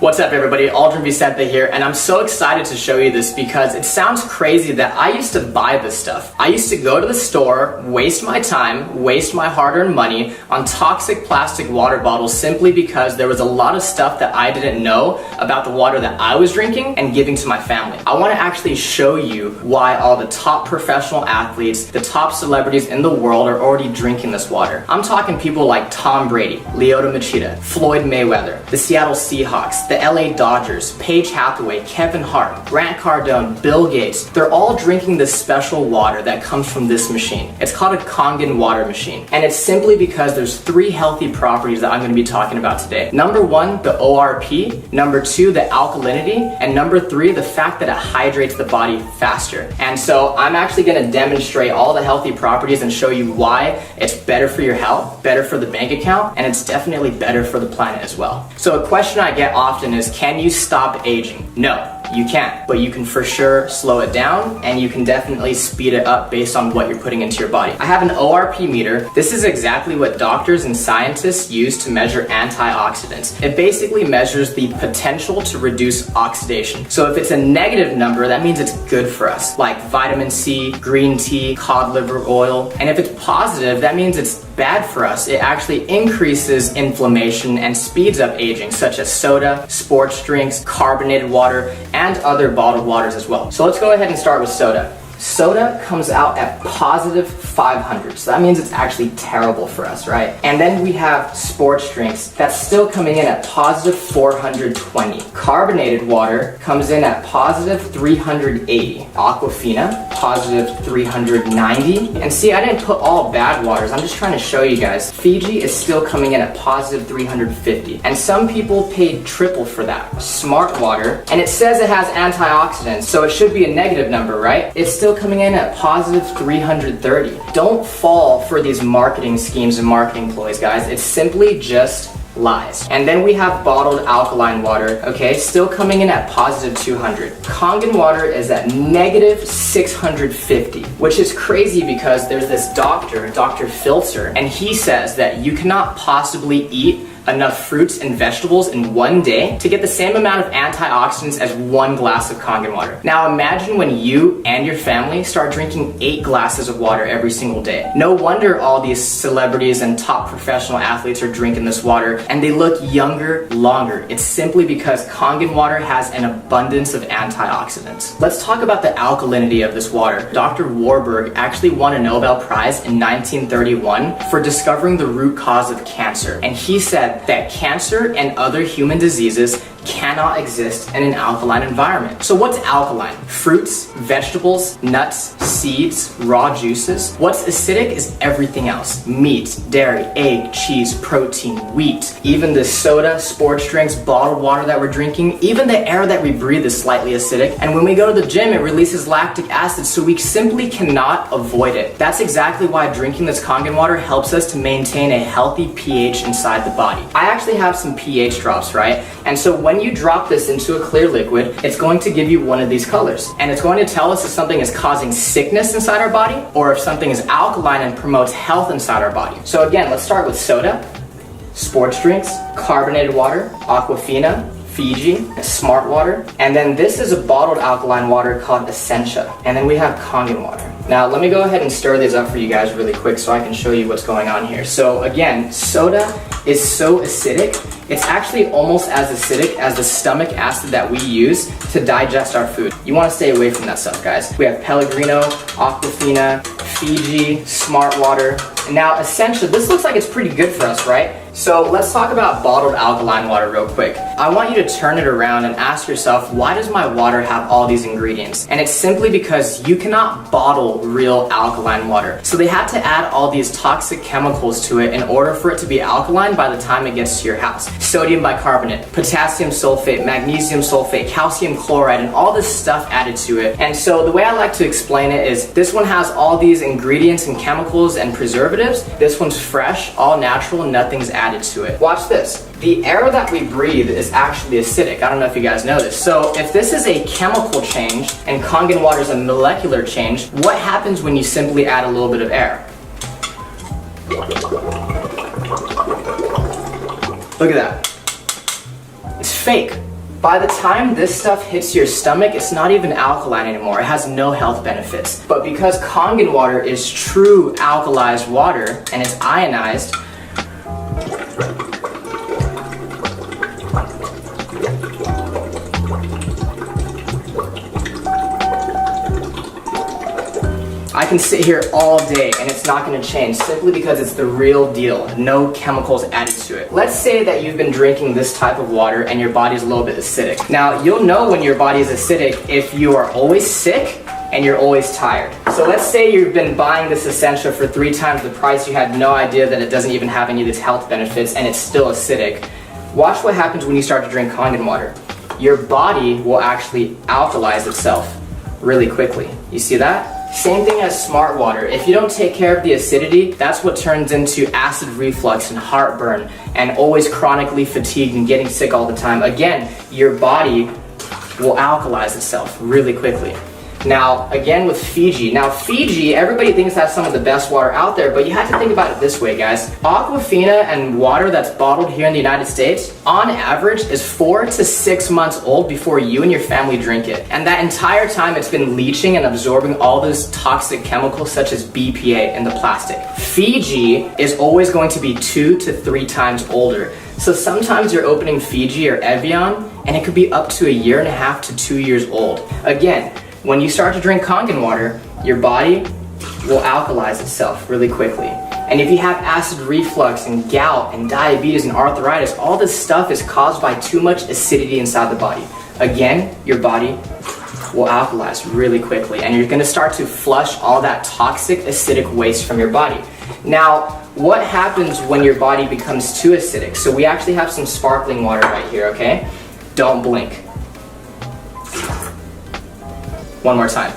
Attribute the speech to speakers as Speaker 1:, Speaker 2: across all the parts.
Speaker 1: What's up everybody, 𝐿𝐺𝐵𝐵 here, and I'm so excited to show you this because it sounds crazy that I used to buy this stuff. I used to go to the store, waste my time, waste my hard-earned money on toxic plastic water bottles simply because there was a lot of stuff that I didn't know about the water that I was drinking and giving to my family. I want to actually show you why all the top professional athletes, the top celebrities in the world are already drinking this water. I'm talking people like Tom Brady, Lyoto Machida, Floyd Mayweather, the Seattle Seahawks, the LA Dodgers, Paige Hathaway, Kevin Hart, Grant Cardone, Bill Gates. They're all drinking this special water that comes from this machine. It's called a Kangen Water machine, and it's simply because there's 3 healthy properties that I'm going to be talking about today. Number 1, the ORP. Number 2, the alkalinity. And number 3, the fact that it hydrates the body faster. And so I'm actually going to demonstrate all the healthy properties and show you why it's better for your health, better for the bank account, and it's definitely better for the planet as well. So a question I get often is, can you stop aging? No. You can't, but you can for sure slow it down, and you can definitely speed it up based on what you're putting into your body. I have an ORP meter. This is exactly what doctors and scientists use to measure antioxidants. It basically measures the potential to reduce oxidation. So if it's a negative number, that means it's good for us, like vitamin C, green tea, cod liver oil. And if it's positive, that means it's bad for us. It actually increases inflammation and speeds up aging, such as soda, sports drinks, carbonated water, and other bottled waters as well. So let's go ahead and start with soda. Soda comes out at positive 500, so that means it's actually terrible for us, right? And then we have sports drinks that's still coming in at positive 420. Carbonated water comes in at positive 380. Aquafina, positive 390. And see, I didn't put all bad waters, I'm just trying to show you guys. Fiji is still coming in at positive 350. And some people paid triple for that. Smart water, and it says it has antioxidants, so it should be a negative number, right? It's still coming in at positive 330. Don't fall for these marketing schemes and marketing ploys, guys. It's simply just lies. And then we have bottled alkaline water, okay, still coming in at positive 200. Kangen water is at negative 650, which is crazy because there's this doctor, Dr. Filter, and he says that you cannot possibly eat enough fruits and vegetables in one day to get the same amount of antioxidants as 1 glass of Kangen water. Now imagine when you and your family start drinking 8 glasses of water every single day. No wonder all these celebrities and top professional athletes are drinking this water and they look younger longer. It's simply because Kangen water has an abundance of antioxidants. Let's talk about the alkalinity of this water. Dr. Warburg actually won a Nobel Prize in 1931 for discovering the root cause of cancer, and he said that cancer and other human diseases cannot exist in an alkaline environment. So what's alkaline? Fruits, vegetables, nuts, seeds, raw juices. What's acidic is everything else. Meat, dairy, egg, cheese, protein, wheat. Even the soda, sports drinks, bottled water that we're drinking, even the air that we breathe is slightly acidic. And when we go to the gym, it releases lactic acid, so we simply cannot avoid it. That's exactly why drinking this Kangen water helps us to maintain a healthy pH inside the body. I actually have some pH drops, right? And so when you drop this into a clear liquid, it's going to give you one of these colors. And it's going to tell us if something is causing sickness inside our body or if something is alkaline and promotes health inside our body. So again, let's start with soda, sports drinks, carbonated water, Aquafina, Fiji, Smart water, and then this is a bottled alkaline water called Essentia, and then we have Kangen water. Now let me go ahead and stir these up for you guys really quick so I can show you what's going on here. So again, soda is so acidic, it's actually almost as acidic as the stomach acid that we use to digest our food. You want to stay away from that stuff, guys. We have Pellegrino, Aquafina, Fiji, Smart water, and now Essentia. This looks like it's pretty good for us, right? So let's talk about bottled alkaline water real quick. I want you to turn it around and ask yourself, why does my water have all these ingredients? And it's simply because you cannot bottle real alkaline water. So they had to add all these toxic chemicals to it in order for it to be alkaline by the time it gets to your house. Sodium bicarbonate, potassium sulfate, magnesium sulfate, calcium chloride, and all this stuff added to it. And so the way I like to explain it is this one has all these ingredients and chemicals and preservatives. This one's fresh, all natural, nothing's added to it. Watch this. The air that we breathe is actually acidic. I don't know if you guys know this. So if this is a chemical change and Kangen water is a molecular change, what happens when you simply add a little bit of air? Look at that. It's fake. By the time this stuff hits your stomach, it's not even alkaline anymore. It has no health benefits. But because Kangen water is true alkalized water and it's ionized, I can sit here all day and it's not going to change simply because it's the real deal. No chemicals added to it. Let's say that you've been drinking this type of water and your body's a little bit acidic. Now, you'll know when your body is acidic if you are always sick and you're always tired. So let's say you've been buying this Essentia for 3 times the price, you had no idea that it doesn't even have any of these health benefits and it's still acidic. Watch what happens when you start to drink Kangen water. Your body will actually alkalize itself really quickly. You see that? Same thing as smart water. If you don't take care of the acidity, that's what turns into acid reflux and heartburn and always chronically fatigued and getting sick all the time. Again, your body will alkalize itself really quickly. Now, again with Fiji. Now, Fiji, everybody thinks that's some of the best water out there, but you have to think about it this way, guys. Aquafina and water that's bottled here in the United States, on average, is 4 to 6 months old before you and your family drink it. And that entire time, it's been leaching and absorbing all those toxic chemicals such as BPA in the plastic. Fiji is always going to be 2 to 3 times older. So sometimes you're opening Fiji or Evian, and it could be up to 1.5 to 2 years old. Again, when you start to drink Kangen water, your body will alkalize itself really quickly. And if you have acid reflux and gout and diabetes and arthritis, all this stuff is caused by too much acidity inside the body. Again, your body will alkalize really quickly and you're gonna start to flush all that toxic acidic waste from your body. Now, what happens when your body becomes too acidic? So we actually have some sparkling water right here, okay? Don't blink. One more time.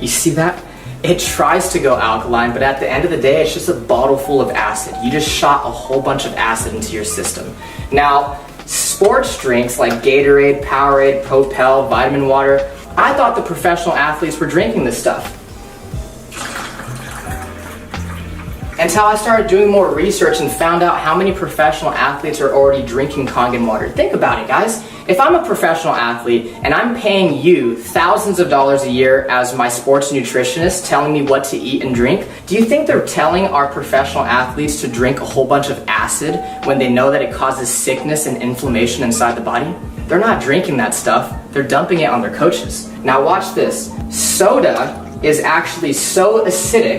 Speaker 1: You see that? It tries to go alkaline, but at the end of the day, it's just a bottle full of acid. You just shot a whole bunch of acid into your system. Now, sports drinks like Gatorade, Powerade, Propel, vitamin water, I thought the professional athletes were drinking this stuff. Until I started doing more research and found out how many professional athletes are already drinking Kangen water. Think about it, guys. If I'm a professional athlete and I'm paying you thousands of dollars a year as my sports nutritionist telling me what to eat and drink, do you think they're telling our professional athletes to drink a whole bunch of acid when they know that it causes sickness and inflammation inside the body? They're not drinking that stuff. They're dumping it on their coaches. Now watch this. Soda is actually so acidic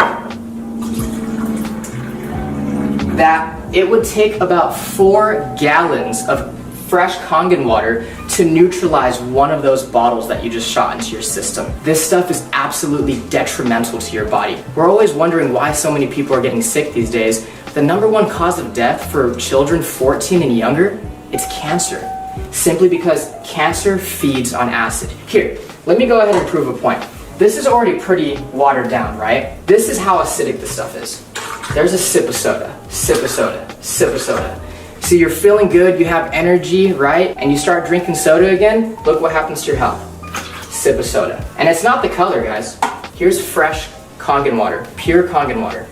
Speaker 1: that it would take about 4 gallons of fresh Kangen water to neutralize one of those bottles that you just shot into your system. This stuff is absolutely detrimental to your body. We're always wondering why so many people are getting sick these days. The #1 cause of death for children 14 and younger, it's cancer. Simply because cancer feeds on acid. Here, let me go ahead and prove a point. This is already pretty watered down, right? This is how acidic this stuff is. There's a sip of soda, sip of soda, sip of soda. So you're feeling good, you have energy, right? And you start drinking soda again, look what happens to your health. Sip of soda. And it's not the color, guys. Here's fresh Kangen water, pure Kangen water.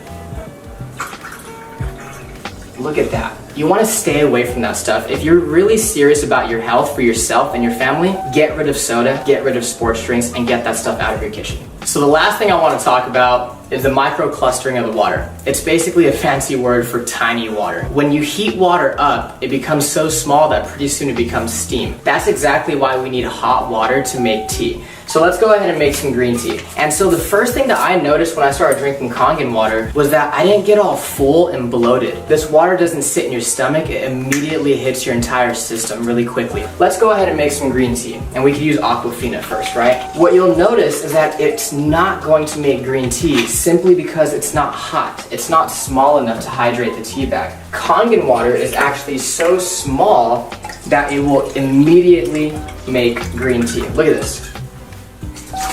Speaker 1: Look at that. You want to stay away from that stuff. If you're really serious about your health for yourself and your family, get rid of soda, get rid of sports drinks, and get that stuff out of your kitchen. So the last thing I want to talk about is the microclustering of the water. It's basically a fancy word for tiny water. When you heat water up, it becomes so small that pretty soon it becomes steam. That's exactly why we need hot water to make tea. So let's go ahead and make some green tea. And so the first thing that I noticed when I started drinking Kangen water was that I didn't get all full and bloated. This water doesn't sit in your stomach, it immediately hits your entire system really quickly. Let's go ahead and make some green tea. And we could use Aquafina first, right? What you'll notice is that it's not going to make green tea simply because it's not hot. It's not small enough to hydrate the tea bag. Kangen water is actually so small that it will immediately make green tea. Look at this.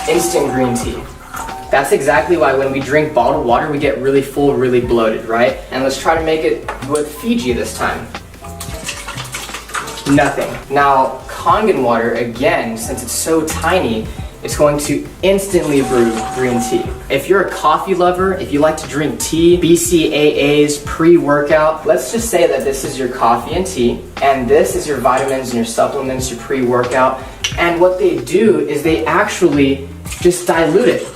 Speaker 1: Instant green tea. That's exactly why when we drink bottled water, we get really full, really bloated, right? And let's try to make it with Fiji this time. Nothing. Now, Kangen water, again, since it's so tiny, it's going to instantly brew green tea. If you're a coffee lover, if you like to drink tea, BCAAs, pre-workout, let's just say that this is your coffee and tea, and this is your vitamins and your supplements, your pre-workout, and what they do is they actually just dilute it.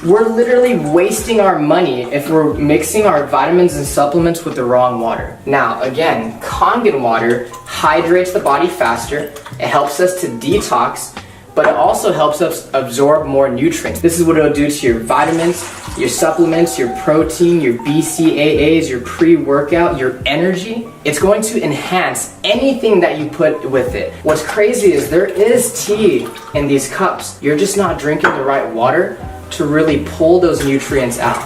Speaker 1: We're literally wasting our money if we're mixing our vitamins and supplements with the wrong water. Now, again, Kangen water hydrates the body faster, it helps us to detox, but it also helps us absorb more nutrients. This is what it'll do to your vitamins, your supplements, your protein, your BCAAs, your pre-workout, your energy. It's going to enhance anything that you put with it. What's crazy is there is tea in these cups. You're just not drinking the right water to really pull those nutrients out.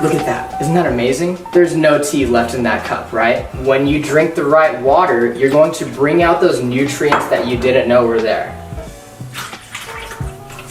Speaker 1: Look at that, isn't that amazing? There's no tea left in that cup, right? When you drink the right water, you're going to bring out those nutrients that you didn't know were there.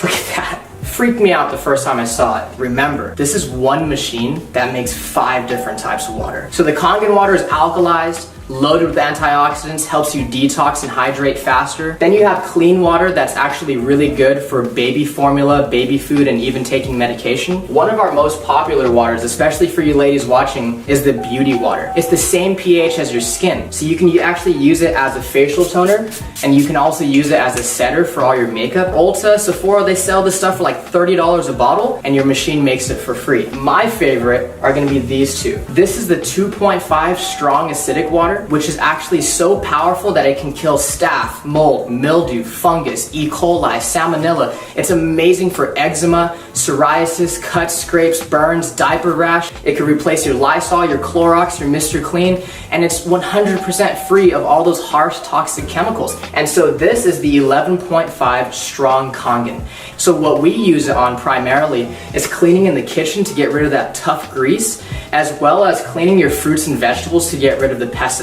Speaker 1: Look at that. Freaked me out the first time I saw it. Remember, this is one machine that makes 5 different types of water. So the Kangen water is alkalized, loaded with antioxidants, helps you detox and hydrate faster. Then you have clean water that's actually really good for baby formula, baby food, and even taking medication. One of our most popular waters, especially for you ladies watching, is the beauty water. It's the same pH as your skin, so you can actually use it as a facial toner, and you can also use it as a setter for all your makeup. Ulta, Sephora, they sell this stuff for like $30 a bottle, and your machine makes it for free. My favorite are gonna be these two. This is the 2.5 strong acidic water, which is actually so powerful that it can kill staph, mold, mildew, fungus, E. coli, salmonella. It's amazing for eczema, psoriasis, cuts, scrapes, burns, diaper rash. It can replace your Lysol, your Clorox, your Mr. Clean, and it's 100% free of all those harsh toxic chemicals. And so this is the 11.5 strong Kangen. So what we use it on primarily is cleaning in the kitchen to get rid of that tough grease, as well as cleaning your fruits and vegetables to get rid of the pesticides.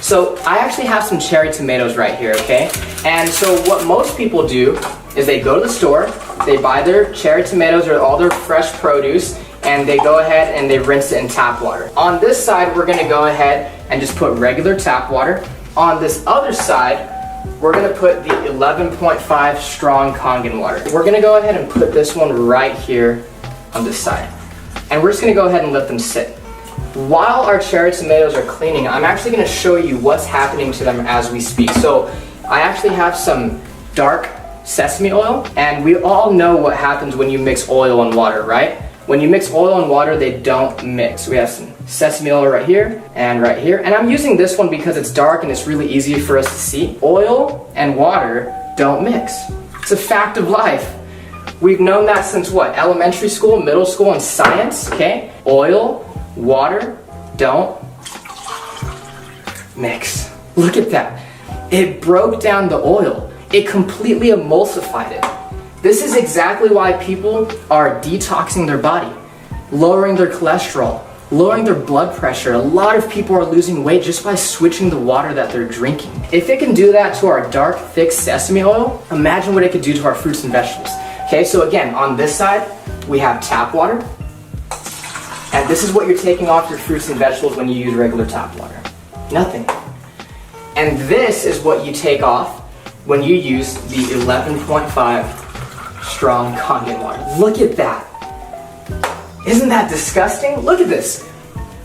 Speaker 1: So I actually have some cherry tomatoes right here, okay? And so what most people do is they go to the store, they buy their cherry tomatoes or all their fresh produce, and they go ahead and they rinse it in tap water. On this side, we're gonna go ahead and just put regular tap water. On this other side, we're gonna put the 11.5 strong Kangen water. We're gonna go ahead and put this one right here on this side. And we're just gonna go ahead and let them sit. While our cherry tomatoes are cleaning, I'm actually gonna show you what's happening to them as we speak. So I actually have some dark sesame oil, and we all know what happens when you mix oil and water, right? When you mix oil and water, they don't mix. We have some sesame oil right here, and I'm using this one because it's dark and it's really easy for us to see. Oil and water don't mix. It's a fact of life. We've known that since what? Elementary school, middle school, and science, okay? Oil, water, don't mix. Look at that. It broke down the oil. It completely emulsified it. This is exactly why people are detoxing their body, lowering their cholesterol, lowering their blood pressure. A lot of people are losing weight just by switching the water that they're drinking. If it can do that to our dark, thick sesame oil, imagine what it could do to our fruits and vegetables. Okay, so again, on this side, we have tap water. And this is what you're taking off your fruits and vegetables when you use regular tap water. Nothing. And this is what you take off when you use the 11.5 strong Kangen water. Look at that. Isn't that disgusting? Look at this.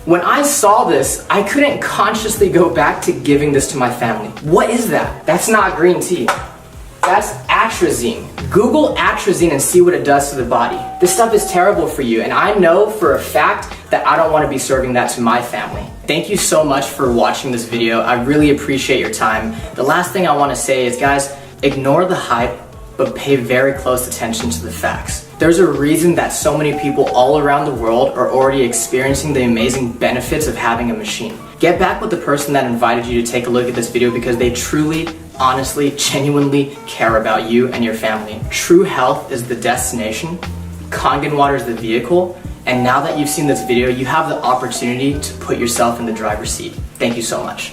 Speaker 1: When I saw this, I couldn't consciously go back to giving this to my family. What is that? That's not green tea. That's atrazine. Google atrazine and see what it does to the body. This stuff is terrible for you, and I know for a fact that I don't want to be serving that to my family. Thank you so much for watching this video. I really appreciate your time. The last thing I want to say is, guys, ignore the hype, but pay very close attention to the facts. There's a reason that so many people all around the world are already experiencing the amazing benefits of having a machine. Get back with the person that invited you to take a look at this video because they truly, honestly, genuinely care about you and your family. True health is the destination, Kangen water is the vehicle, and now that you've seen this video, you have the opportunity to put yourself in the driver's seat. Thank you so much.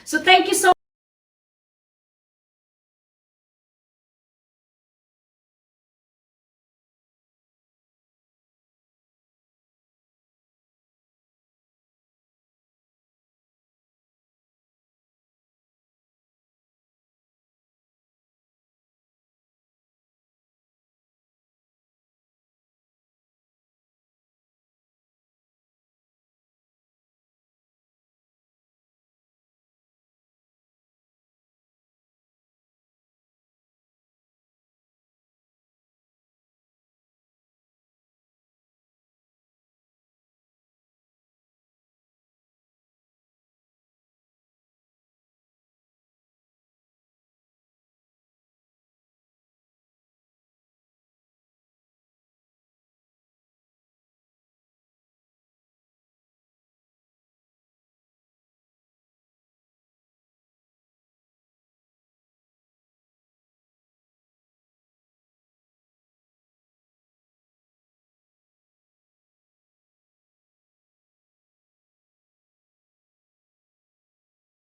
Speaker 2: So thank you so